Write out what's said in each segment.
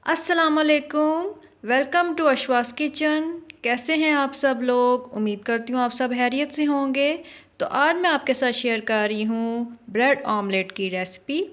अस्सलामुअलैकुम। Welcome to अशवास kitchen. कैसे हैं आप सब लोग? उम्मीद करती हूँ आप सब खैरियत से होंगे। तो आज मैं आपके साथ शेयर कर रही हूँ ब्रेड ऑमलेट की रेसिपी,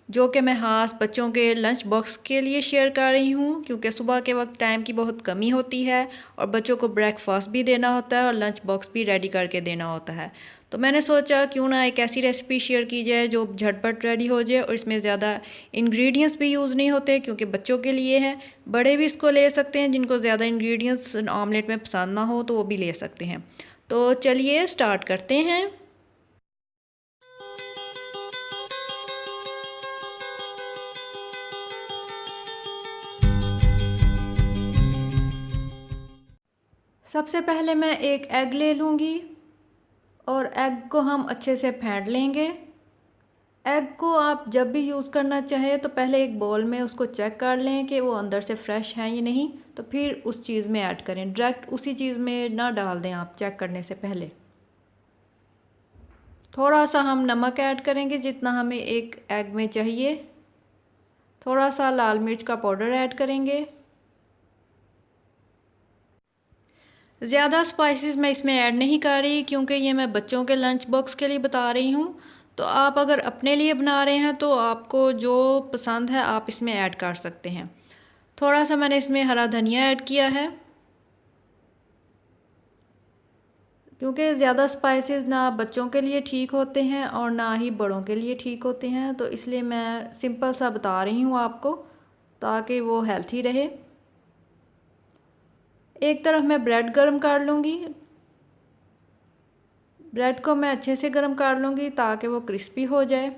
जो कि मैं ख़ास बच्चों के लंच बॉक्स के लिए शेयर कर रही हूँ, क्योंकि सुबह के वक्त टाइम की बहुत कमी होती है और बच्चों को ब्रेकफास्ट भी देना होता है और लंच बॉक्स भी रेडी करके देना होता है। तो मैंने सोचा क्यों ना एक ऐसी रेसिपी शेयर की जाए जो झटपट रेडी हो जाए और इसमें ज़्यादा इंग्रेडिएंट्स भी यूज़ नहीं होते, क्योंकि बच्चों के लिए है। बड़े भी इसको ले सकते हैं, जिनको ज़्यादा इंग्रेडिएंट्स ऑमलेट में पसंद ना हो तो वो भी ले सकते हैं। तो चलिए स्टार्ट करते हैं। सबसे पहले मैं एक एग ले लूँगी और एग को हम अच्छे से फेंट लेंगे। एग को आप जब भी यूज़ करना चाहें तो पहले एक बाउल में उसको चेक कर लें कि वो अंदर से फ्रेश है या नहीं, तो फिर उस चीज़ में ऐड करें। डायरेक्ट उसी चीज़ में ना डाल दें आप चेक करने से पहले। थोड़ा सा हम नमक ऐड करेंगे जितना हमें एक एग में चाहिए। थोड़ा सा लाल मिर्च का पाउडर ऐड करेंगे। ज़्यादा स्पाइसेस मैं इसमें ऐड नहीं कर रही, क्योंकि ये मैं बच्चों के लंच बॉक्स के लिए बता रही हूँ। तो आप अगर अपने लिए बना रहे हैं तो आपको जो पसंद है आप इसमें ऐड कर सकते हैं। थोड़ा सा मैंने इसमें हरा धनिया ऐड किया है, क्योंकि ज़्यादा स्पाइसेस ना बच्चों के लिए ठीक होते हैं और ना ही बड़ों के लिए ठीक होते हैं, तो इसलिए मैं सिंपल सा बता रही हूँ आपको, ताकि वो हेल्थी रहे। एक तरफ मैं ब्रेड गर्म कर लूँगी। ब्रेड को मैं अच्छे से गर्म कर लूँगी ताकि वो क्रिस्पी हो जाए।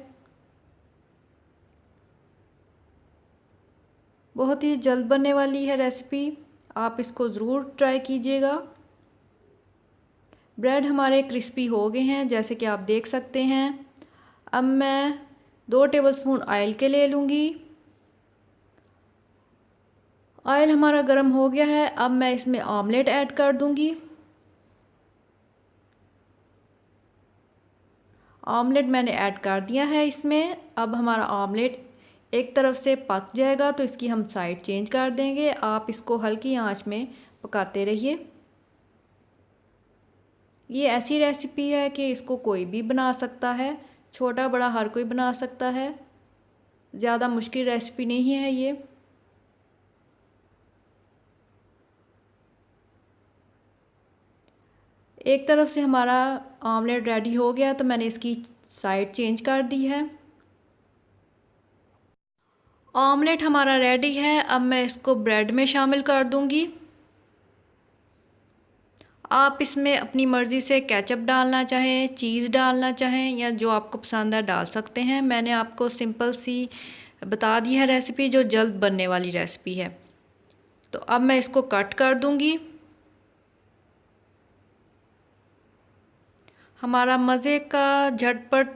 बहुत ही जल्द बनने वाली है रेसिपी, आप इसको ज़रूर ट्राई कीजिएगा। ब्रेड हमारे क्रिस्पी हो गए हैं, जैसे कि आप देख सकते हैं। अब मैं 2 टेबलस्पून ऑयल के ले लूँगी। ऑयल हमारा गर्म हो गया है। अब मैं इसमें ऑमलेट ऐड कर दूँगी। ऑमलेट मैंने ऐड कर दिया है इसमें। अब हमारा ऑमलेट एक तरफ से पक जाएगा तो इसकी हम साइड चेंज कर देंगे। आप इसको हल्की आंच में पकाते रहिए। ये ऐसी रेसिपी है कि इसको कोई भी बना सकता है, छोटा बड़ा हर कोई बना सकता है। ज़्यादा मुश्किल रेसिपी नहीं है ये। एक तरफ से हमारा ऑमलेट रेडी हो गया तो मैंने इसकी साइड चेंज कर दी है। ऑमलेट हमारा रेडी है। अब मैं इसको ब्रेड में शामिल कर दूंगी। आप इसमें अपनी मर्ज़ी से केचप डालना चाहें, चीज़ डालना चाहें, या जो आपको पसंद है डाल सकते हैं। मैंने आपको सिंपल सी बता दी है रेसिपी, जो जल्द बनने वाली रेसिपी है। तो अब मैं इसको कट कर दूंगी। हमारा मज़े का झटपट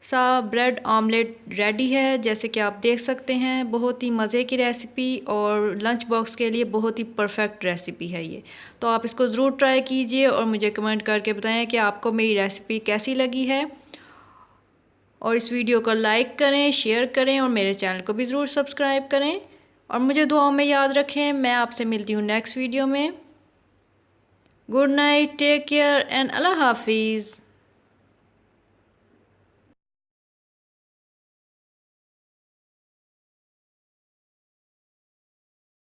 सा ब्रेड ऑमलेट रेडी है। जैसे कि आप देख सकते हैं, बहुत ही मज़े की रेसिपी और लंच बॉक्स के लिए बहुत ही परफेक्ट रेसिपी है ये। तो आप इसको ज़रूर ट्राई कीजिए और मुझे कमेंट करके बताएं कि आपको मेरी रेसिपी कैसी लगी है। और इस वीडियो को लाइक करें, शेयर करें और मेरे चैनल को भी ज़रूर सब्सक्राइब करें। और मुझे दुआओं में याद रखें। मैं आपसे मिलती हूँ नेक्स्ट वीडियो में। Good night, take care and अल्लाह हाफिज़।